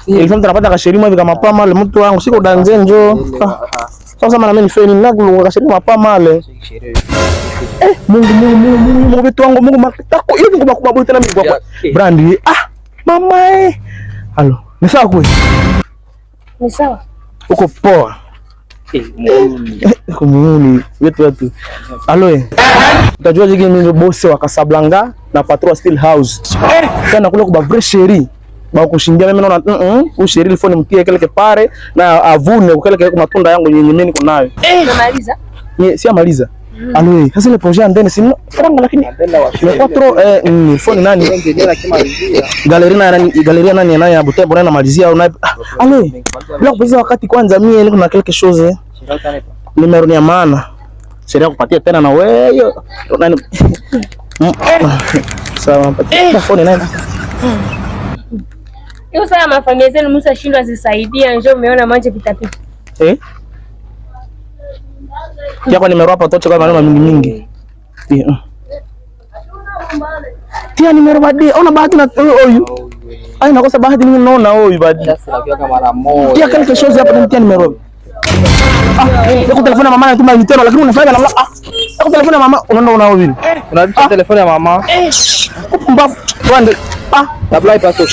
Il faut tunapata kasheri mwa kama pa male mtu wangu siko danze njo. Sasa maana mimi feni nakulunga kasheri mapa male. Mungu vitu wangu Mungu matako hivi ngoma kubabu tena mimi kwa brandi. Mama Halo, ni sawa kweli? Ni sawa. Uko poa? Kumuni wetu. Halo utajua jigi mimi ndo boss wa Casablanca na Patro Steel House. Tena kule kwa Brasserie. Ba kushindia mimi naona ushiri phone mtie kile kipare na avune ukele kile matunda yangu yenyewe niko nayo. Unamaliza? Si amaliza. Halo sasa ile projet ndani si franga lakini ni Patro phone nani? Galeria nani ya Butembo na malizia au na halo bila kupoteza wakati kwanza mimi niko na kile chose numero ni ya maana. Sheria kupatia tena na wewe nani sawa mpatia phone nani hiyo sana mafamilia zenu Musa shindwa zisaidia njoo umeona manje vitapita yako numero hapa tocha kwa maneno mingi tia numero badi ona bahati na huyu ai nakosa bahati mimi naona huyu badi tia kile kesho hapa tia numero niko telefoni mama natuma vitendo lakini unafanya namna niko telefoni mama unaenda unao vile unarudisha telefoni ya mama mbavu twende apply password